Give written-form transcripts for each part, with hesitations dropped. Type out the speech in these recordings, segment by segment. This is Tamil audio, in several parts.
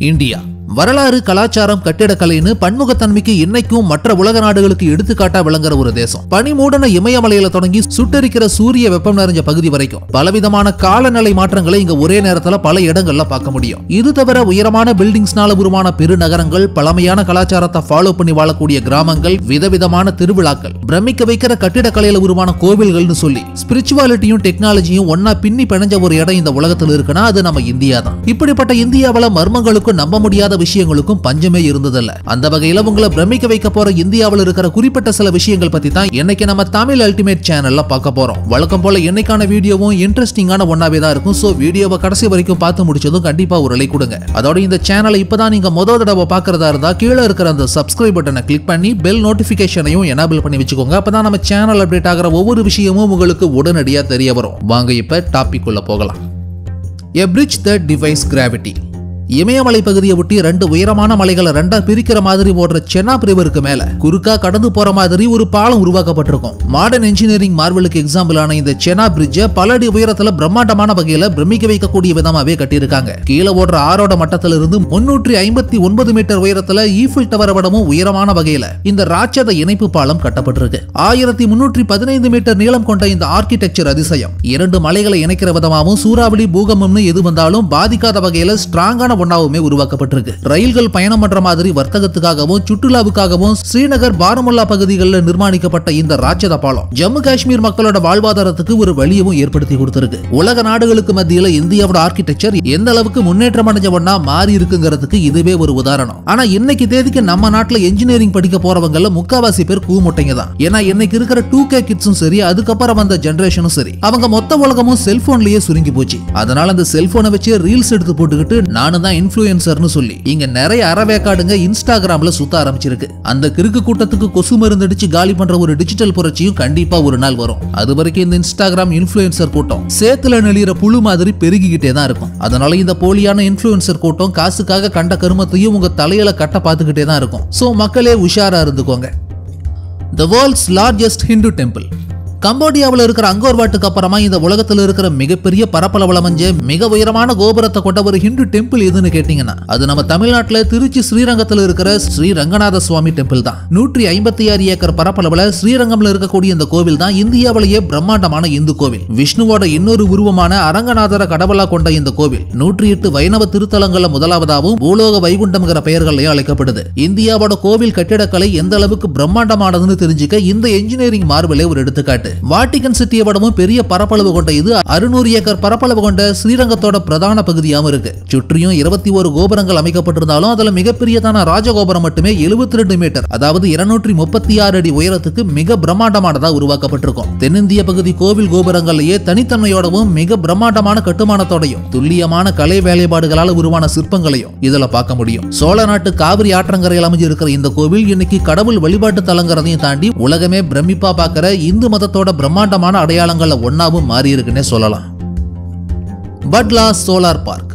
இந்தியா வரலாறு, கலாச்சாரம், கட்டிடக்கலைன்னு பன்முகத்தன்மைக்கு இன்னைக்கும் மற்ற உலக நாடுகளுக்கு எடுத்துக்காட்டா விளங்குற ஒரு தேசம். பனிமூடன இமயமலையில தொடங்கி சுட்டரிக்கிற சூரிய வெப்பம் நிறைஞ்ச பகுதி வரைக்கும் பலவிதமான காலநிலை மாற்றங்களை இங்க ஒரே நேரத்துல பல இடங்கள்ல பார்க்க முடியும். இது தவிர உயரமான பில்டிங்ஸ்னால உருவான பெருநகரங்கள், பழமையான கலாச்சாரத்தை ஃபாலோ பண்ணி வாழக்கூடிய கிராமங்கள், விதவிதமான திருவிழாக்கள், பிரமிக்க வைக்கிற கட்டிடக்கலையில உருவான கோவில்கள்னு சொல்லி ஸ்பிரிச்சுவாலிட்டியும் டெக்னாலஜியும் ஒன்னா பின்னி பிணைஞ்ச ஒரு இடம் இந்த உலகத்துல இருக்குன்னா அது நம்ம இந்தியா தான். இப்படிப்பட்ட இந்தியாவில மர்மங்களுக்கும் நம்ப முடியாத விஷயங்களுக்கும் பஞ்சமே இருந்ததில்ல. அந்த வகையில உங்களை பிரமிக்க வைக்க போற இந்தியாவில் இருக்கிற குறிப்பிட்ட சில விஷயங்கள் பத்தி தான் இன்னைக்கு நம்ம தமிழ் அல்டிமேட் சேனல்ல பார்க்க போறோம். வழக்கம் போல இன்னைக்கான வீடியோவும் இன்ட்ரெஸ்டிங்கான ஒன்னாவே தான் இருக்கும். சோ வீடியோவை கடைசி வரைக்கும் பார்த்து முடிச்சதும் கண்டிப்பா ஒரு லைக் கொடுங்க. அதோட இந்த சேனலை இப்பதான் நீங்க முதல் தடவை பார்க்கறதா இருந்தா கீழே இருக்கிற அந்த சப்ஸ்கிரைப் பட்டனை கிளிக் பண்ணி பெல் நோட்டிபிகேஷனையும் எனேபிள் பண்ணி வச்சுக்கோங்க. அப்பதான் நம்ம சேனல் அப்டேட் ஆகிற ஒவ்வொரு விஷயமும் உங்களுக்கு உடனடியா தெரிய வரும். வாங்க இப்ப டாபிக் உள்ள போகலாம். A bridge that defies gravity. இமயமலை பகுதியை ஒட்டி ரெண்டு உயரமான மலைகளை ரெண்டா பிரிக்கிற மாதிரி ஓடுற செனாப் ரிவருக்கு மேல குறுக்கா கடந்து போற மாதிரி ஒரு பாலம் உருவாக்கப்பட்டிருக்கும். மாடர்ன் இன்ஜினியரிங் மார்வலுக்கு எக்ஸாம்பிளான இந்த செனாப் பிரிட்ஜை பல அடி உயரத்துல பிரம்மாண்டமான வகையில பிரமிக்க வைக்கக்கூடிய விதமாவே கட்டியிருக்காங்க. கீழே ஓடுற ஆறோட மட்டத்தில இருந்து 359 மீட்டர் உயரத்துல ஈஃபில் டவரை விடவும் உயரமான வகையில இந்த ராட்சத இணைப்பு பாலம் கட்டப்பட்டிருக்கு. 1315 மீட்டர் நீளம் கொண்ட இந்த ஆர்கிடெக்சர் அதிசயம் இரண்டு மலைகளை இணைக்கிற விதமாகவும் சூறாவளி, பூகம்பம்னு எது வந்தாலும் பாதிக்காத வகையில ஸ்ட்ராங்கான ஒன்னாவுமே உருவாக்கப்பட்டிருக்கு. ரயில்கள் பயணம் பண்ற மாதிரி வர்த்தகத்துக்காகவும் சுற்றுலாவுக்காகவும் ஸ்ரீநகர், பாரமுல்லா பகுதிகளில் நிர்மாணிக்கப்பட்ட இந்த ராட்சத பாலம் ஜம்மு காஷ்மீர் மக்களோட வாழ்வாதாரத்துக்கு ஒரு வழியவும் ஏற்படுத்தி கொடுத்திருக்கு. உலக நாடுகளுக்கு மத்தியில இந்தியாவோட ஆர்கிடெக்சர் எந்த அளவுக்கு முன்னேற்றம் அடைஞ்ச ஒன்னா மாறி இருக்குங்கிறதுக்கு இதுவே ஒரு உதாரணம். ஆனா இன்னைக்கு தேதிக்கு நம்ம நாட்டுல இன்ஜினியரிங் படிக்க போறவங்கல முக்காவாசி பேர் கூமுட்டைங்க தான். ஏன்னா இன்னைக்கு இருக்கிற 2K கிட்ஸும் சரி, அதுக்கப்புறம் வந்த ஜெனரேஷனும் சரி, அவங்க மொத்த உலகமும் செல்போன்லயே சுருங்கி போச்சு. அதனால அந்த செல்போனை வச்சு ரீல்ஸ் எடுத்து போட்டுக்கிட்டு நானும் தான் இன்ஃப்ளூயன்சர்னு சொல்லி இங்க நிறைய அறவேக்காடுங்க இன்ஸ்டாகிராம்ல சுத்த ஆரம்பிச்சிருக்கு. அந்த கிறுக்கு கூட்டத்துக்கு கொசு மருந்து அடிச்சு காலி பண்ற ஒரு டிஜிட்டல் புரட்சியும் கண்டிப்பா ஒரு நாள் வரும். அது வரைக்கும் இந்த இன்ஸ்டாகிராம் இன்ஃப்ளூயன்சர் கூட்டம் சேத்துல நெளிற புழு மாதிரி பெருகிக்கிட்டே தான் இருக்கும். அதனால இந்த போலியான இன்ஃப்ளூயன்சர் கூட்டம் காசுக்காக கண்ட கருமத்தையும் உங்க தலையில கட்ட பார்த்துக்கிட்டே தான் இருக்கும். சோ மக்களே உஷாரா இருந்துக்கோங்க. The world's largest Hindu temple. கம்போடியாவில் இருக்கிற அங்கோர் வாட்டுக்கு அப்புறமா இந்த உலகத்தில் இருக்கிற மிகப்பெரிய பரப்பளவு அமைஞ்ச மிக உயரமான கோபுரத்தை கொண்ட ஒரு ஹிந்து டெம்பிள் எதுன்னு கேட்டீங்கன்னா அது நம்ம தமிழ்நாட்டில் திருச்சி ஸ்ரீரங்கத்தில் இருக்கிற ஸ்ரீ ரங்கநாத சுவாமி டெம்பிள் தான். 156 ஏக்கர் பரப்பளவுல ஸ்ரீரங்கம்ல இருக்கக்கூடிய இந்த கோவில் தான் இந்தியாவிலேயே பிரம்மாண்டமான இந்து கோவில். விஷ்ணுவோட இன்னொரு உருவமான அரங்கநாதர கடவுளா கொண்ட இந்த கோவில் 108 வைணவ திருத்தலங்கள்ல முதலாவதாகவும் பூலோக வைகுண்டம்ங்கிற பெயர்களையும் அழைக்கப்படுது. இந்தியாவோட கோவில் கட்டிடக்கலை எந்த அளவுக்கு பிரம்மாண்டமானதுன்னு தெரிஞ்சுக்க இந்த என்ஜினியரிங் மார்வலே ஒரு எடுத்துக்காட்டு. வாட்டிகன் சிட்டியை விடவும் பெரிய பரப்பளவு கொண்ட இது 600 ஏக்கர் பரப்பளவு கொண்ட ஸ்ரீரங்கத்தோட பிரதான பகுதியாகவும் இருக்கு. சுற்றியும் 21 கோபுரங்கள் அமைக்கப்பட்டிருந்தாலும் அதுல மிகப்பெரியதான ராஜகோபுரம் மட்டுமே 72 மீட்டர், அதாவது 236 அடி உயரத்துக்கு மிக பிரம்மாண்டமானதா உருவாக்கப்பட்டிருக்கும். தென்னிந்திய பகுதி கோவில் கோபுரங்களையே தனித்தன்மையோடவும் மிக பிரம்மாண்டமான கட்டுமானத்தோடையும் துல்லியமான கலை வேலைப்பாடுகளால் உருவான சிற்பங்களையும் இதுல பார்க்க முடியும். சோழ நாட்டு காவிரி ஆற்றங்கரையில் அமைஞ்சிருக்கிற இந்த கோவில் இன்னைக்கு கடவுள் வழிபாட்டு தலங்கிறதையும் தாண்டி உலகமே பிரமிப்பா பார்க்கிற இந்து மதத்தோட பிரம்மாண்டமான அடையாளங்கள்ல ஒன்னாவும் மாறி இருக்குன்னே சொல்லலாம். Bhatla solar park.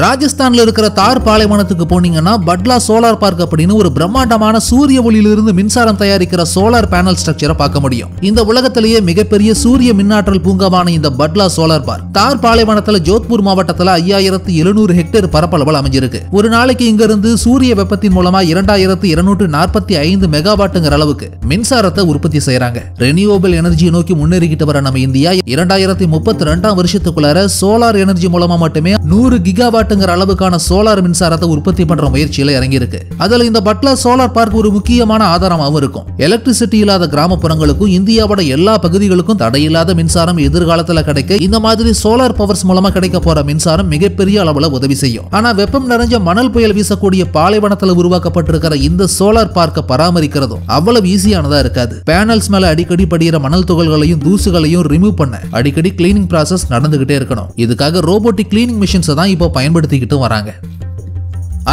ராஜஸ்தான்ல இருக்கிற தார் பாலைவனத்துக்கு போனீங்கன்னா பட்லா சோலார் பார்க் அப்படின்னு ஒரு பிரம்மாண்டமான சூரிய ஒளியிலிருந்து மின்சாரம் தயாரிக்கிற சோலார் பேனல் ஸ்ட்ரக்சரை பார்க்க முடியும். இந்த உலகத்திலேயே மிகப்பெரிய சூரிய மின்னாற்றல் பூங்காவான இந்த பட்லா சோலார் பார்க் தார் பாலைவனத்துல ஜோத்பூர் மாவட்டத்துல 5700 ஹெக்டேர் பரப்பளவில் அமைஞ்சிருக்கு. ஒரு நாளைக்கு இங்க இருந்து சூரிய வெப்பத்தின் மூலமா 2245 மெகாவாட்டுங்கிற அளவுக்கு மின்சாரத்தை உற்பத்தி செய்யறாங்க. ரெனியூவபிள் எனர்ஜியை நோக்கி முன்னேறிக்கிட்டு வர நம்ம இந்தியா 2032 வருஷத்துக்குள்ளார சோலார் எனர்ஜி மூலமா மட்டுமே 100 கிகாவாட் அளவுக்கான சோலார் மின்சாரத்தை உற்பத்தி பண்ற முயற்சியில இறங்கி இருக்கு. அதுல இந்த பட்லா சோலார் பார்க் ஒரு முக்கியமான ஆதாரமாகவும் இருக்கும். எலக்ட்ரிசிட்டி இல்லாத கிராமப்புறங்களுக்கும் இந்தியாவோட எல்லா பகுதிகளுக்கும் தடையில்லாத மின்சாரம் எதிர்காலத்துல கிடைக்க இந்த மாதிரி சோலார் பவர்ஸ் மூலமா கிடைக்க போற மின்சாரம் மிகப்பெரிய அளவுல உதவி செய்யும். ஆனா வெப்பம் நிறைஞ்ச மணல் புயல் வீசக்கூடிய பாலைவனத்துல உருவாக்கப்பட்டிருக்கிற இந்த சோலார் பார்க்க பராமரிக்கிறதும் அவ்வளவு ஈஸியானதா இருக்காது. பேனல்ஸ் மேல அடிக்கடி படிகிற மணல் துகள்களையும் தூசுகளையும் ரிமூவ் பண்ண அடிக்கடி கிளீனிங் ப்ராசஸ் நடந்துகிட்டே இருக்கணும். இதுக்காக ரோபோட்டிக் கிளீனிங் மிஷின்ஸ் தான் இப்போ பயன்படுத்திக்கிட்டு வராங்க.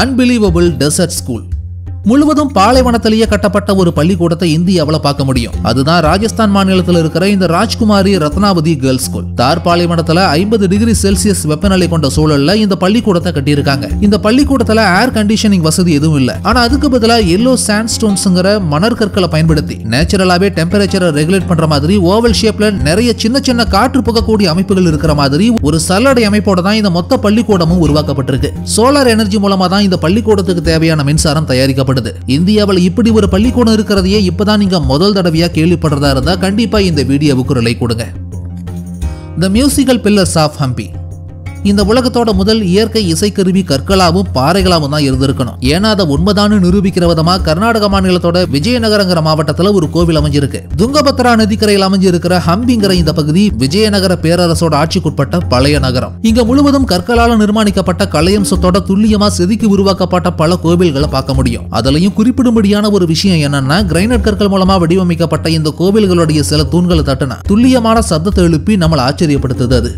Unbelievable desert school. முழுவதும் பாலைவனத்திலேயே கட்டப்பட்ட ஒரு பள்ளிக்கூடத்தை இந்தியாவுல பார்க்க முடியும். அதுதான் ராஜஸ்தான் மாநிலத்தில் இருக்கிற இந்த ராஜ்குமாரி ரத்னாவதி கேர்ள்ஸ் ஸ்கூல். தார் பாலைவனத்துல 50 டிகிரி செல்சியஸ் வெப்பநிலை கொண்ட சூழல்ல இந்த பள்ளிக்கூடத்தை கட்டியிருக்காங்க. இந்த பள்ளிக்கூடத்துல ஏர் கண்டிஷனிங் வசதி எதுவும் இல்ல. ஆனா அதுக்கு பதிலா எல்லோ சாண்ட்ஸ்டோன்ஸ்ங்கிற மணற்கற்களை பயன்படுத்தி நேச்சுரலாவே டெம்பரேச்சரை ரெகுலேட் பண்ற மாதிரி ஓவல் ஷேப்ல நிறைய சின்ன சின்ன காற்று புகக்கூடிய அமைப்புகள் இருக்கிற மாதிரி ஒரு சல்லடை அமைப்போட தான் இந்த மொத்த பள்ளிக்கூடமும் உருவாக்கப்பட்டிருக்கு. சோலார் எனர்ஜி மூலமா தான் இந்த பள்ளிக்கூடத்துக்கு தேவையான மின்சாரம் தயாரிக்கப்பட்டது. இந்தியாவில் இப்படி ஒரு பள்ளிக்கூடம் இருக்கிறதையே இப்பதான் நீங்க முதல் தடவையா கேள்விப்படுறதா இருந்தா கண்டிப்பா இந்த வீடியோவுக்கு ஒரு லைக் கொடுங்க. The musical pillars of Hampi. இந்த உலகத்தோட முதல் இயற்கை இசைக்கருவி கற்களாவும் பாறைகளாவும் தான் இருந்திருக்கணும். ஏன்னா அதை உண்மைதான்னு நிரூபிக்கிற விதமா கர்நாடக மாநிலத்தோட விஜயநகரங்கிற மாவட்டத்துல ஒரு கோவில் அமைஞ்சிருக்கு. துங்கபத்ரா நதிக்கரையில் அமைஞ்சிருக்கிற ஹம்பிங்கிற இந்த பகுதி விஜயநகர பேரரசோட ஆட்சிக்குட்பட்ட பழைய நகரம். இங்க முழுவதும் கற்களால் நிர்மாணிக்கப்பட்ட கலையம்சத்தோட துல்லியமா செதுக்கி உருவாக்கப்பட்ட பல கோவில்களை பார்க்க முடியும். அதுலயும் குறிப்பிடும்படியான ஒரு விஷயம் என்னன்னா கிரைனைட் கற்கள் மூலமா வடிவமைக்கப்பட்ட இந்த கோவில்களுடைய சில தூண்களை தட்டின துல்லியமான சத்தத்தை எழுப்பி நம்மளை ஆச்சரியப்படுத்துது. அது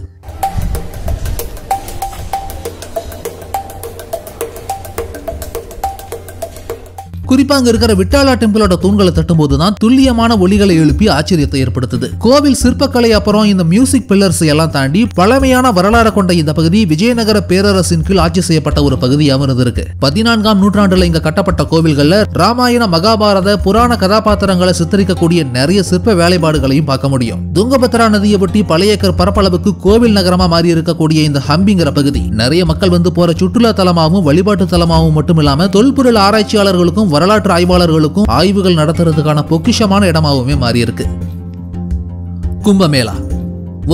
குறிப்பா அங்க இருக்கிற விட்டாலா டெம்பிளோட தூண்களை தட்டும் போதுதான் துல்லியமான ஒலிகளை எழுப்பி ஆச்சரியத்தை ஏற்படுத்துது. கோவில் சிற்பக்கலை அப்புறம் இந்த மியூசிக் பில்லர்ஸ் எல்லாம் தாண்டி பழமையான வரலாறு கொண்ட இந்த பகுதி விஜயநகர பேரரசின் கீழ் ஆட்சி செய்யப்பட்ட ஒரு பகுதியாகவும் இருந்திருக்கு. 14ஆம் நூற்றாண்டுல இங்க கட்டப்பட்ட கோவில்கள்ல ராமாயண மகாபாரத புராண கதாபாத்திரங்களை சித்தரிக்கக்கூடிய நிறைய சிற்ப வேலைப்பாடுகளையும் பார்க்க முடியும். துங்கபத்ரா நதியை ஒட்டி பழைய பரப்பளவுக்கு கோவில் நகரமா மாறி இருக்கக்கூடிய இந்த ஹம்பிங்கிற பகுதி நிறைய மக்கள் வந்து போற சுற்றுலா தலமாகவும் வழிபாட்டு தலமாகவும் மட்டும் இல்லாம தொல்பொருள் ஆராய்ச்சியாளர்களுக்கும் வரலாற்று ஆய்வாளர்களுக்கும் ஆய்வுகள் நடத்துறதுக்கான பொக்கிஷமான இடமாகவே மாறி இருக்கு. கும்பமேளா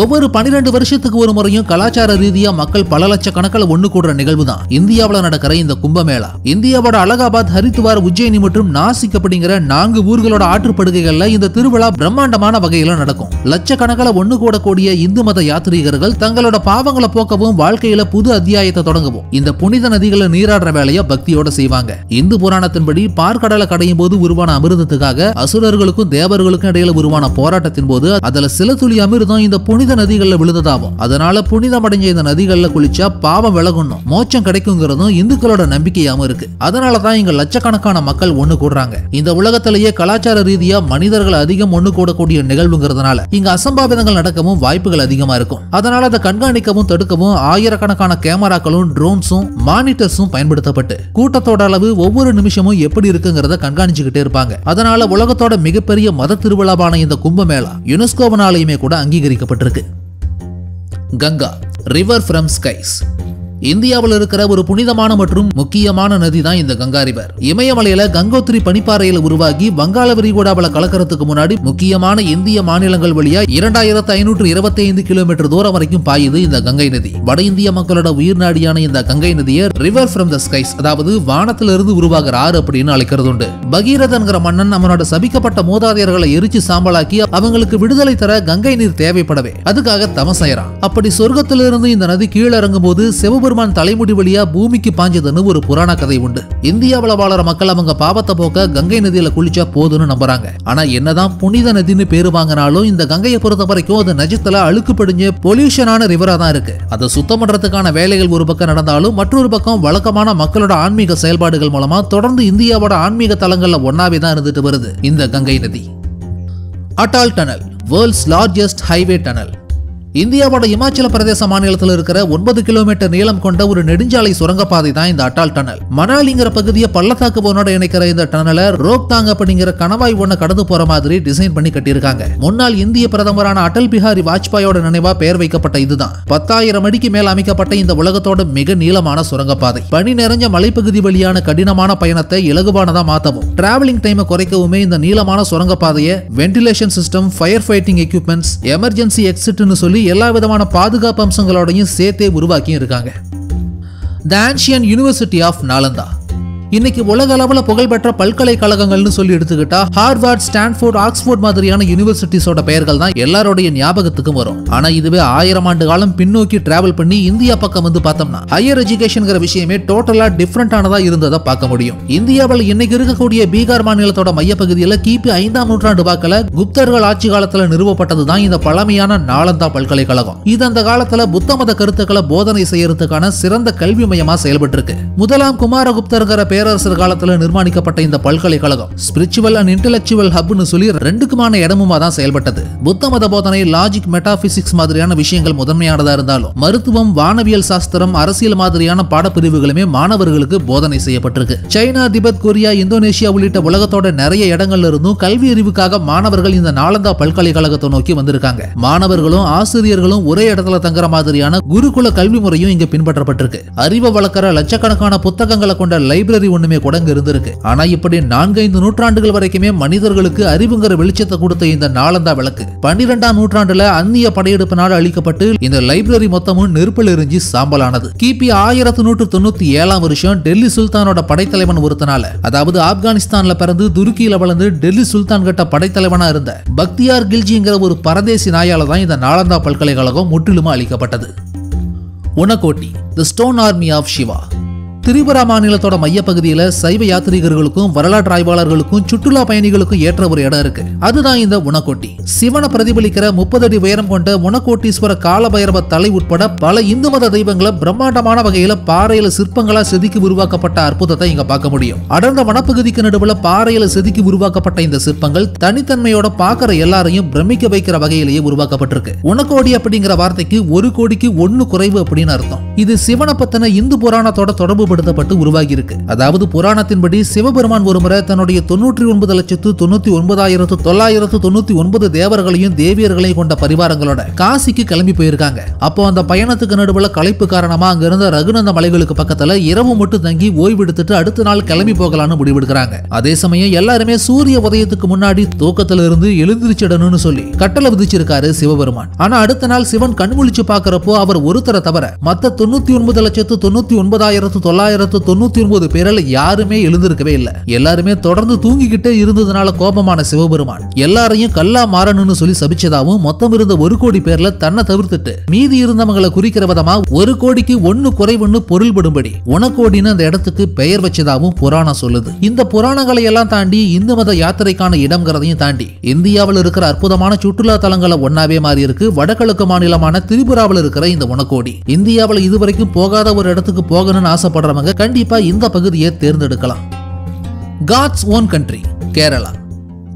ஒவ்வொரு 12 வருஷத்துக்கு ஒரு முறையும் கலாச்சார ரீதியா மக்கள் பல லட்சக்கணக்கில் ஒண்ணு கூடுற நிகழ்வு தான் இந்தியாவில் நடக்கிற இந்த கும்பமேளா. இந்தியாவோட அலகாபாத், ஹரித்வார், உஜ்ஜயினி மற்றும் நாசிக் அப்படிங்கிற 4 ஊர்களோட ஆற்றுப்படுகைகள்ல இந்த திருவிழா பிரம்மாண்டமான வகையில நடக்கும். லட்சக்கணக்கில் ஒண்ணு கூடக்கூடிய இந்து மத யாத்ரீகர்கள் தங்களோட பாவங்களை போக்கவும் வாழ்க்கையில புது அத்தியாயத்தை தொடங்கவும் இந்த புனித நதிகளை நீராடுற வேலையை பக்தியோட செய்வாங்க. இந்து புராணத்தின்படி பார்க்கடலை கடையும் போது உருவான அமிர்தத்துக்காக அசுரர்களுக்கும் தேவர்களுக்கும் இடையில உருவான போராட்டத்தின் போது அதுல சில துளி அமிர்தம் இந்த புனித நதிகள்ல விழுந்ததாகும். அதனால புனிதம் அடைஞ்ச இந்த நதிகள்ல குளிச்சா பாவம் விலகணும், மோட்சம் கிடைக்குங்கிறதும் இந்துக்களோட நம்பிக்கையாவும் இருக்கு. அதனாலதான் இங்க லட்சக்கணக்கான மக்கள் ஒண்ணு கூடுறாங்க. இந்த உலகத்திலேயே கலாச்சார ரீதியா மனிதர்கள் அதிகம் ஒண்ணு கூடக்கூடிய நிகழ்வுங்கிறதுனால இங்க அசம்பாவிதங்கள் நடக்கவும் வாய்ப்புகள் அதிகமா இருக்கும். அதனால அதை கண்காணிக்கவும் தடுக்கவும் ஆயிரக்கணக்கான கேமராக்களும் ட்ரோன்ஸும் மானிட்டர்ஸும் பயன்படுத்தப்பட்டு கூட்டத்தோட அளவு ஒவ்வொரு நிமிஷமும் எப்படி இருக்குங்கிறத கண்காணிச்சுக்கிட்டே இருப்பாங்க. அதனால உலகத்தோட மிகப்பெரிய மத திருவிழாவான இந்த கும்பமேளா யுனெஸ்கோவினாலேயுமே கூட அங்கீகரிக்கப்பட்டிருக்கு. Ganga river from skies. இந்தியாவில் இருக்கிற ஒரு புனிதமான மற்றும் முக்கியமான நதி தான் இந்த கங்கா ரிவர். இமயமலையில கங்கோத்ரி பனிப்பாறையில உருவாகி வங்காள விரிகுடாவில கலக்கிறதுக்கு முன்னாடி முக்கியமான இந்திய மாநிலங்கள் வழியா 2525 கிலோமீட்டர் தூரம் வரைக்கும் பாயுது இந்த கங்கை நதி. வட இந்திய மக்களோட உயிர் நாடியான இந்த கங்கை நதியை ரிவர் ஃப்ரம் த ஸ்கைஸ், அதாவது வானத்திலிருந்து உருவாகிற ஆறு அப்படின்னு அழைக்கிறது உண்டு. பகீரதன்கிற மன்னன் அவனோட சபிக்கப்பட்ட மூதாதையர்களை எரிச்சு சாம்பலாக்கி அவங்களுக்கு விடுதலை தர கங்கை நீர் தேவைப்படவே அதுக்காக தவம் செய்யறான். அப்படி சொர்க்கத்திலிருந்து இந்த நதி கீழிறங்கும் போது சிவபெருமான் தலைமுடி வழியா பூமிக்கு பாஞ்சதுன்னு ஒரு புராண கதை உண்டு. இந்தியாவில் வாழற மக்கள் அவங்க பாவத்தை போக்க கங்கை நதியில குளிச்சா போதுன்னு நம்புறாங்க. ஆனா என்னதான் புனித நதின்னு பேரு வாங்கினாலும் இந்த கங்கையை பொறுத்த வரைக்கும் அது நிஜத்துல அழுக்கு படிஞ்ச பொல்யூஷனான ரிவரா தான் இருக்கு. அதை சுத்தம் பண்றதுக்கான வேலைகள் ஒரு பக்கம் நடந்தாலும் மற்றொரு பக்கம் வழக்கமான மக்களோட ஆன்மீக செயல்பாடுகள் மூலமா தொடர்ந்து இந்தியாவோட ஆன்மீக தலங்கள்ல ஒன்னாவே தான் இருந்துட்டு வருது இந்த கங்கை நதி. Atal tunnel, world's largest highway tunnel. இந்தியாவோட இமாச்சல பிரதேச மாநிலத்தில் இருக்கிற 9 கிலோமீட்டர் நீளம் கொண்ட ஒரு நெடுஞ்சாலை சுரங்கப்பாதை தான் இந்த அட்டால் டனல். மணாலிங்கிற பகுதியை பள்ளத்தாக்கு போனோட இணைக்கிற இந்த டனலை ரோக்தாங் அப்படிங்கிற கணவாய் ஒண்ணு கடந்து போற மாதிரி டிசைன் பண்ணி கட்டியிருக்காங்க. முன்னாள் இந்திய பிரதமரான அடல் பிஹாரி வாஜ்பாயோட நினைவா பெயர் வைக்கப்பட்ட இதுதான் 10,000 அடிக்கு மேல் அமைக்கப்பட்ட இந்த உலகத்தோட மிக நீளமான சுரங்கப்பாதை. பனி நிறைஞ்ச மலைப்பகுதி வழியான கடினமான பயணத்தை இலகுவானதா மாத்தவும் டிராவலிங் டைமை குறைக்கவுமே இந்த நீளமான சுரங்கப்பாதையை ventilation system, fire fighting equipments, emergency எக்ஸிட்னு சொல்லி எல்லா விதமான பாதுகாப்பு அம்சங்களோடையும் சேர்த்தே உருவாக்கி இருக்காங்க. The Ancient University of Nalanda. இன்னைக்கு உலக அளவுல புகழ்பெற்ற பல்கலைக்கழகங்கள்னு சொல்லி எடுத்துக்கிட்டா ஹார்வர்ட், ஸ்டான்ஃபோர்ட், ஆக்ஸ்போர்ட் மாதிரியான யூனிவர்சிட்டிஸோட பெயர்கள் தான் எல்லாரோடைய ஞாபகத்துக்கும் வரும். ஆனா இதுவே 1000 ஆண்டு காலம் பின்னோக்கி டிராவல் பண்ணி இந்தியா பக்கம் வந்து பார்த்தோம்னா ஹையர் எஜுகேஷன்ங்கிற விஷயமே டோட்டலா டிஃபரெண்டானதா இருந்ததை பார்க்க முடியும். இந்தியாவில் இன்னைக்கு இருக்கக்கூடிய பீகார் மாநிலத்தோட மையப்பகுதியில் கிபி 5ஆம் நூற்றாண்டு வாக்கில் குப்தர்கள் ஆட்சி காலத்துல நிறுவப்பட்டதுதான் இந்த பழமையான நாலந்தா பல்கலைக்கழகம். இது அந்த காலத்துல புத்த மத கருத்துக்களை போதனை செய்யறதுக்கான சிறந்த கல்வி மையமா செயல்பட்டு இருக்கு. முதலாம் குமாரகுப்தர்கிற பேரரசர் காலத்துல நிர்மாணிக்கப்பட்ட இந்த பல்கலைக்கழகம் ஸ்பிரிச்சுவல் அண்ட் இன்டெலெக்சுவல் ஹப்னு சொல்லி ரெண்டுக்குமான இடமுமா தான் செயல்பட்டது. புத்த மத போதனை, லாஜிக், மெட்டாபிசிக்ஸ் மாதிரியான விஷயங்கள் முதன்மையானதா இருந்தாலும் மருத்துவம், வானவியல் சாஸ்திரம், அரசியல் மாதிரியான பாடப்பிரிவுகளுமே மாணவர்களுக்கு போதனை செய்யப்பட்டிருக்கு. சைனா, திபெத், கொரியா, இந்தோனேஷியா உள்ளிட்ட உலகத்தோட நிறைய இடங்கள்ல இருந்தும் கல்வி அறிவுக்காக மாணவர்கள் இந்த நாலந்தா பல்கலைக்கழகத்தை நோக்கி வந்திருக்காங்க. மாணவர்களும் ஆசிரியர்களும் ஒரே இடத்துல தங்குற மாதிரியான குருகுல கல்வி முறையும் இங்க பின்பற்றப்பட்டிருக்கு. அறிவை வளர்க்கிற லட்சக்கணக்கான புத்தகங்களை கொண்ட லைப்ரரி ஒண்ணுமே கூட இருந்திருக்கு. ஆனா இப்படி 4-5 நூற்றாண்டுகள் வரைக்குமே மனிதர்களுக்கு அறிவுங்கிற வெளிச்சத்தை கொடுத்த இந்த நாலந்தா விளக்கு 12ஆம் நூற்றாண்டுல அந்நிய படையெடுப்பினால் அழிக்கப்பட்டு இந்த லைப்ரரி மொத்தமும் நெருப்பில் எரிஞ்சு சாம்பலானது. கிபி 1197ஆம் வருஷம் டெல்லி சுல்தானோட படைத்தலைவன் ஒருத்தனால, அதாவது ஆப்கானிஸ்தான்ல பிறந்து துருக்கியில வளர்ந்து டெல்லி சுல்தான் கட்ட படைத்தலைவனா இருந்த பக்தியார் கில்ஜிங்கிற ஒரு பரதேசி நாயால தான் இந்த நாலந்தா பல்கலைக்கழகம் முற்றிலுமா அழிக்கப்பட்டது. Unakoti, the stone army of Shiva. Tripura மாநிலத்தோட மையப்பகுதியில சைவ யாத்திரிகர்களுக்கும் வரலாற்று ஆய்வாளர்களுக்கும் சுற்றுலா பயணிகளுக்கும் ஏற்ற ஒரு இடம் இருக்கு. அதுதான் இந்த உனகோட்டி. சிவனை பிரதிபலிக்கிற 30 அடி உயரம் கொண்ட உனகோட்டீஸ்வர காலபைரவ தலை உட்பட பல இந்து மத தெய்வங்களை பிரம்மாண்டமான வகையில பாறையில சிற்பங்களா செதுக்கி உருவாக்கப்பட்ட அற்புதத்தை இங்க பார்க்க முடியும். அடர்ந்த வனப்பகுதிக்கு நடுவுல பாறையில செதுக்கி உருவாக்கப்பட்ட இந்த சிற்பங்கள் தனித்தன்மையோட பாக்குற எல்லாரையும் பிரமிக்க வைக்கிற வகையிலேயே உருவாக்கப்பட்டிருக்கு. உனகோடி அப்படிங்கிற வார்த்தைக்கு 1 கோடிக்கு 1 குறைவு அப்படின்னு அர்த்தம். இது சிவனை பத்தின இந்து புராணத்தோட தொடர்பு உருவாகி இருக்கு. அதாவது புராணத்தின்படி சிவபெருமான் ஒருமுறை தன்னுடைய 99,99,999 தேவர்களையும் தேவியர்களையும் கொண்ட பரிவாரங்களோட காசிக்கு கிளம்பி போயிருக்காங்க. அப்போ அந்த பயணத்துக்கு நடுவுல களைப்பு காரணமா அங்க இருந்த ரகுநந்த மலைகளுக்கு பக்கத்துல இரவு மட்டும் தங்கி ஓய்வு எடுத்துட்டு அடுத்த நாள் கிளம்பி போகலான்னு முடிவெடுக்கிறாங்க. அதே சமயம் எல்லாருமே சூரிய உதயத்துக்கு முன்னாடி தூக்கத்துல இருந்து எழுந்திருச்சிடணும்னு சொல்லி கட்டளை விதிச்சிருக்காரு சிவபெருமான். ஆனா அடுத்த நாள் சிவன் கண்முழிச்சு பாக்குறப்போ அவர் ஒருத்தரை தவிர மத்த 99,99,999 பேரில் யாருமே எழுந்திருக்கவே இல்ல. எல்லாருமே தொடர்ந்து தூங்கிக்கிட்டே இருந்ததுனால கோபமான சிவபெருமான் எல்லாரையும் கல்லா மாறணும்னு சொல்லி சபிச்சதாவும், மொத்தம் இருந்த 1 கோடி பேர்ல தன்னை தவிர்த்துட்டு மீதி இருந்தவங்களை குறிக்கிற விதமா 1 கோடிக்கு 1 குறைவுன்னு பொருள்படும்படி உனகோடின்னு அந்த இடத்துக்கு பெயர் வச்சதாவும் புராணம் சொல்லுது. இந்த புராணங்களை எல்லாம் தாண்டி இந்து மத யாத்திரைக்கான இடம்ங்கிறதையும் தாண்டி இந்தியாவில் இருக்கிற அற்புதமான சுற்றுலா தலங்களை ஒன்னாவே மாறி இருக்கு வடகிழக்கு மாநிலமான திரிபுராவில் இருக்கிற இந்த உனகோடி. இந்தியாவில் இதுவரைக்கும் போகாத ஒரு இடத்துக்கு போகணும்னு ஆசைப்படுறவங்க கண்டிப்பா இந்த பகுதியை தேர்ந்தெடுக்கலாம். God's own country, Kerala.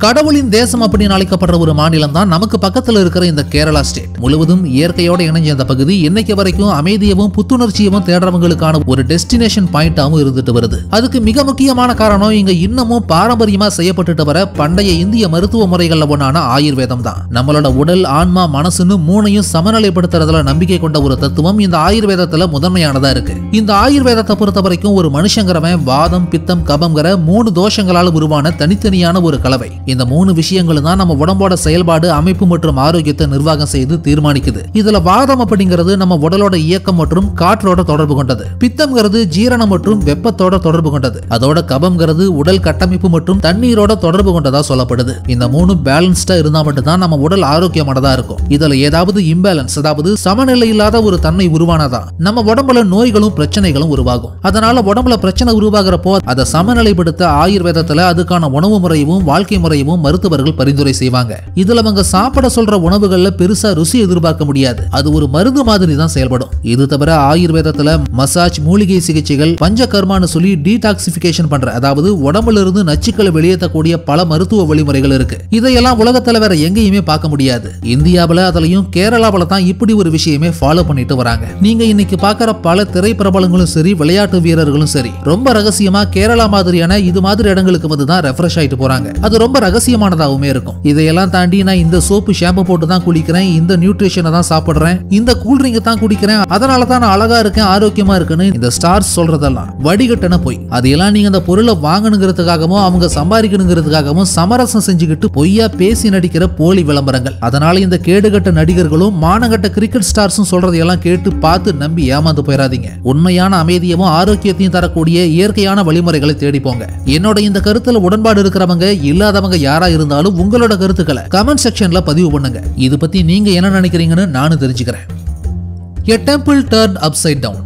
கடவுளின் தேசம் அப்படின்னு அழைக்கப்படுற ஒரு மாநிலம் தான் நமக்கு பக்கத்துல இருக்கிற இந்த கேரளா ஸ்டேட். முழுவதும் இயற்கையோட இணைஞ்ச இந்த பகுதி இன்னைக்கு வரைக்கும் அமைதியவும் புத்துணர்ச்சியவும் தேடுறவங்களுக்கான ஒரு டெஸ்டினேஷன் பாயிண்டாவும் இருந்துட்டு வருது. அதுக்கு மிக முக்கியமான காரணம் இங்க இன்னமும் பாரம்பரியமா செய்யப்பட்டுட்டு வர பண்டைய இந்திய மருத்துவ முறைகள்ல ஒன்னான ஆயுர்வேதம் தான். நம்மளோட உடல், ஆன்மா, மனசுன்னு மூணையும் சமநிலைப்படுத்துறதுல நம்பிக்கை கொண்ட ஒரு தத்துவம் இந்த ஆயுர்வேதத்துல முதன்மையானதா இருக்கு. இந்த ஆயுர்வேதத்தை பொறுத்த வரைக்கும் ஒரு மனுஷங்கிறவன் வாதம், பித்தம், கபம்ங்கிற 3 தோஷங்களால் உருவான தனித்தனியான ஒரு கலவை. இந்த 3 விஷயங்களும் தான் நம்ம உடம்போட செயல்பாடு, அமைப்பு மற்றும் ஆரோக்கியத்தை நிர்வாகம் செய்து தீர்மானிக்குது. இதுல வாதம் அப்படிங்கிறது நம்ம உடலோட இயக்கம் மற்றும் காற்றோட தொடர்பு கொண்டது. பித்தம்ங்கிறது ஜீரணம் மற்றும் வெப்பத்தோட தொடர்பு கொண்டது. அதோட கபம்ங்கிறது உடல் கட்டமைப்பு மற்றும் தண்ணீரோட தொடர்பு கொண்டதா சொல்லப்படுது. இந்த 3 பேலன்ஸ்டா இருந்தா மட்டும்தான் நம்ம உடல் ஆரோக்கியமானதா இருக்கும். இதுல ஏதாவது இம்பேலன்ஸ், அதாவது சமநிலை இல்லாத ஒரு தன்மை உருவானதா நம்ம உடம்புல நோய்களும் பிரச்சனைகளும் உருவாகும். அதனால உடம்புல பிரச்சனை உருவாகிறப்போ அதை சமநிலைப்படுத்த ஆயுர்வேதத்துல அதுக்கான உணவு முறையும் வாழ்க்கை முறையும் மருத்துவர்கள் பரிந்துரை செய்வாங்க. இதுல அவங்க சாப்பிட சொல்ற உணவுகள்ல பெருசா ருசி எதிர்பார்க்க முடியாது. அது ஒரு மருந்து மாதிரி தான் செயல்படும். இது தவிர ஆயுர்வேதத்துல மசாஜ், மூலிகை சிகிச்சைகள், பஞ்சகர்மான்னு சொல்லி டீடாக்சிபிகேஷன் பண்ற, அதாவது உடம்புல இருந்து நச்சுக்களை வெளியேற்றக்கூடிய பல மருத்துவ வழிமுறைகள் இருக்கு. இதையெல்லாம் உலகத்துல வேற எங்கேயுமே பார்க்க முடியாது. இந்தியாவில அதுலயும் கேரளாவில தான் இப்படி ஒரு விஷயமே ஃபாலோ பண்ணிட்டு வராங்க. நீங்க இன்னைக்கு பாக்குற பல திரைப்பிரபலங்களும் சரி, விளையாட்டு வீரர்களும் சரி, ரொம்ப ரகசியமா கேரளா மாதிரியான இது மாதிரி இடங்களுக்கு வந்து தான் ரெஃப்ரெஷ் ஆயிட்டு போறாங்க. அது ரொம்ப ரகசியமானதாகவுமே இருக்கும். இதையெல்லாம் தாண்டி நான் இந்த சோப்பு ஷாம்பு போட்டு தான் குளிக்கிறேன், இந்த நியூட்ரிஷனை தான் சாப்பிடுறேன், இந்த கூல்ட்ரிங்கை தான் குடிக்கிறேன், அதனால தான் நான் அழகா இருக்கேன், ஆரோக்கியமா இருக்குன்னு இந்த ஸ்டார்ஸ் சொல்றதெல்லாம் வடிகட்டன போய். அதையெல்லாம் நீங்க அந்த பொருளை வாங்கணுங்கிறதுக்காகவும் அவங்க சம்பாதிக்கணுங்கிறதுக்காகவும் சமரசம் செஞ்சுக்கிட்டு பொய்யா பேசி நடிக்கிற போலி விளம்பரங்கள். அதனால இந்த கேடுகட்ட நடிகர்களும் மானகட்ட கிரிக்கெட் ஸ்டார்ஸும் சொல்றதையெல்லாம் கேட்டு பார்த்து நம்பி ஏமாந்து போயிடாதீங்க. உண்மையான அமைதியவும் ஆரோக்கியத்தையும் தரக்கூடிய இயற்கையான வழிமுறைகளை தேடி போங்க. என்னோட இந்த கருத்துல உடன்பாடு இருக்கிறவங்க இல்லாதவங்க யாரா இருந்தாலும் உங்களோட கருத்துக்களை கமெண்ட் செக்ஷன்ல பதிவு பண்ணுங்க. இது பத்தி நீங்க என்ன நினைக்கிறீங்கன்னு நானும் தெரிஞ்சுக்கிறேன். A temple turned upside down.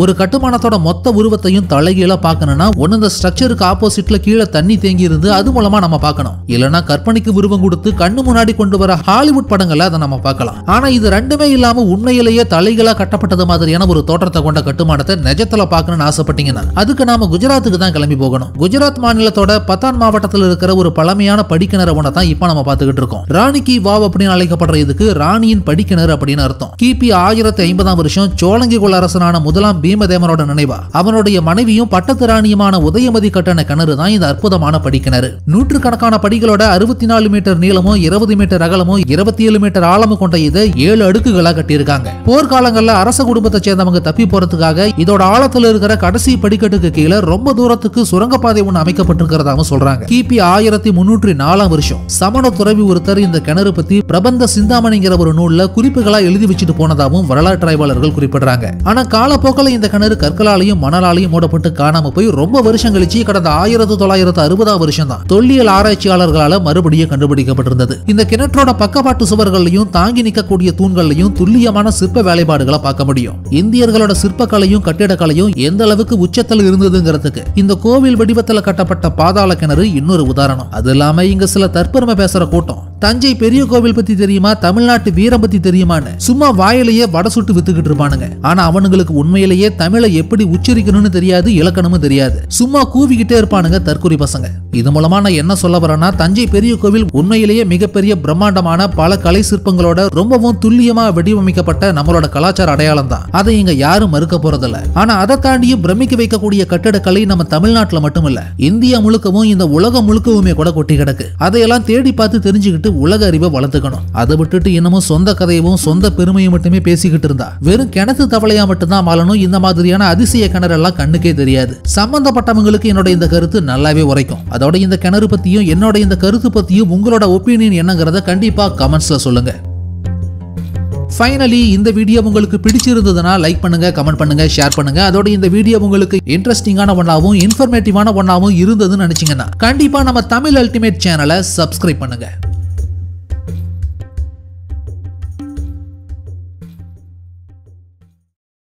ஒரு கட்டுமானத்தோட மொத்த உருவத்தையும் தலைகீழ பார்க்கணும்னா ஒன்னு இந்த ஸ்ட்ரக்சருக்கு ஆப்போசிட்ல கீழே தண்ணி தேங்கி இருந்து அது மூலமா நம்ம பார்க்கணும். இல்லனா கற்பனைக்கு உருவம் கொடுத்து கண்ணு முன்னாடி கொண்டு வர ஹாலிவுட் படங்களை அதை நம்ம பார்க்கலாம். ஆனா இது ரெண்டுமே இல்லாம உண்மையிலேயே தலைகீழா கட்டப்பட்டது மாதிரியான ஒரு தோற்றத்தை கொண்ட கட்டுமானத்தை நிஜத்துல பார்க்கணும்னு ஆசைப்பட்டீங்கன்னா அதுக்கு நாம குஜராத்துக்கு தான் கிளம்பி போகணும். குஜராத் மாநிலத்தோட பதான் மாவட்டத்தில் இருக்கிற ஒரு பழமையான படிக்கிணறு ஒன்றை தான் இப்ப நம்ம பார்த்துக்கிட்டு இருக்கோம். ராணி கி வாவ் அப்படின்னு அழைக்கப்படுற இதுக்கு ராணியின் படிக்கிணறு அப்படின்னு அர்த்தம். கிபி 1050 வருஷம் சோழங்கி குல அரசனான முதலாம் பீமதேவனோட நினைவா அவனுடைய மனைவியும் பட்டத்து ராணியுமான உதயமதி கட்டண கிணறு தான் இந்த அற்புதமான படிக்கிணறு. நூற்றுக்கணக்கான படிகளோட 64 மீட்டர் நீளமும் 20 மீட்டர் அகலமும் 27 மீட்டர் ஆழமும் கொண்ட இதை 7 அடுக்குகளா கட்டியிருக்காங்க. போர்க்காலங்கள்ல அரச குடும்பத்தை சேர்ந்தவங்க தப்பி போறதுக்காக இதோட ஆழத்துல இருக்கிற கடைசி படிக்கட்டுக்கு கீழே ரொம்ப தூரத்துக்கு சுரங்கப்பாதை ஒன்று அமைக்கப்பட்டிருக்கிறதாவும் சொல்றாங்க. கிபி 1304 வருஷம் சமண துறவி ஒருத்தர் இந்த கிணறு பத்தி பிரபந்த சிந்தாமணிங்கிற ஒரு நூல்ல குறிப்புகளா எழுதி வச்சுட்டு போனதாகவும் வரலாற்று ஆய்வாளர்கள் குறிப்பிடுறாங்க. ஆனா காலப்போக்கில் இந்த கிணறு கற்களாலையும் மணலாலையும் மூடப்பட்டு காணாம போய் ரொம்ப வருஷம் கழிச்சு கடந்த 1960 வருஷம் தான் தொல்லியல் ஆராய்ச்சியாளர்களால மறுபடியும் கண்டுபிடிக்கப்பட்டிருந்தது. இந்த கிணற்றோட பக்கவாட்டு சுவர்களையும் தாங்கி நிற்கக்கூடிய தூண்களையும் துல்லியமான சிற்ப வேலைப்பாடுகளை பார்க்க முடியும். இந்தியர்களோட சிற்பக்கலையும் கட்டிடக்கலையும் எந்த அளவுக்கு உச்சத்தில் இருந்ததுங்கிறதுக்கு இந்த கோவில் வடிவத்தில் கட்டப்பட்ட பாதாள கிணறு இன்னொரு உதாரணம். அது இல்லாம இங்க சில தற்பெருமை பேசுற கூட்டம் தஞ்சை பெரிய கோவில் பத்தி தெரியுமா, தமிழ்நாட்டு வீரம் பத்தி தெரியுமான்னு சும்மா வாயிலேயே வடை சுட்டு வித்துக்கிட்டு இருப்பானுங்க. ஆனா அவனுங்களுக்கு உண்மையிலேயே தமிழை எப்படி உச்சரிக்கணும்னு தெரியாது, இலக்கணமும் தெரியாது. சும்மா கூவிக்கிட்டே இருப்பானுங்க தற்கொலை பசங்க. இது மூலமா நான் என்ன சொல்ல வரேன்னா தஞ்சை பெரிய கோவில் உண்மையிலேயே மிகப்பெரிய பிரம்மாண்டமான பல கலை சிற்பங்களோட ரொம்பவும் துல்லியமா வடிவமைக்கப்பட்ட நம்மளோட கலாச்சார அடையாளம் தான். அதை இங்க யாரும் மறுக்க போறதில்ல. ஆனா அதை தாண்டியும் பிரமிக்க வைக்கக்கூடிய கட்டடக்கலை நம்ம தமிழ்நாட்டுல மட்டும் இல்ல, இந்தியா முழுக்கவும் இந்த உலகம் முழுக்கவுமே கூட கொட்டி கிடக்கு. அதையெல்லாம் தேடி பார்த்து தெரிஞ்சுக்கிட்டு உலக அறிவை வளர்த்துக்கணும். அதை விட்டுட்டு இன்னமும் சொந்த கதையவும் சொந்த பெருமையை மட்டுமே பேசிக்கிட்டு இருந்தா வெறும் கிணத்து தவளையா மட்டும்தான் மாறணும். இந்த மாதிரியான அதிசய கிணறெல்லாம் கண்ணுக்கே தெரியாது. சம்பந்தப்பட்டவங்களுக்கு என்னோட இந்த கருத்து நல்லாவே உரைக்கும். அதோட இந்த கிணறு பத்தியும் என்னோட இந்த கருத்து பத்தியும் உங்களோட ஒப்பீனியன் என்னங்கிறத கண்டிப்பா கமெண்ட்ஸ்ல சொல்லுங்க. ஃபைனலி இந்த வீடியோ உங்களுக்கு பிடிச்சிருந்ததுன்னா லைக் பண்ணுங்க, கமெண்ட் பண்ணுங்க, ஷேர் பண்ணுங்க. அதோட இந்த வீடியோ உங்களுக்கு இன்ட்ரெஸ்டிங்கான ஒன்னாவும் இன்ஃபர்மேட்டிவான ஒன்னாவும் இருந்ததுன்னு நினைச்சீங்கன்னா கண்டிப்பா நம்ம தமிழ் அல்டிமேட் சேனலை சப்ஸ்கிரைப் பண்ணுங்க.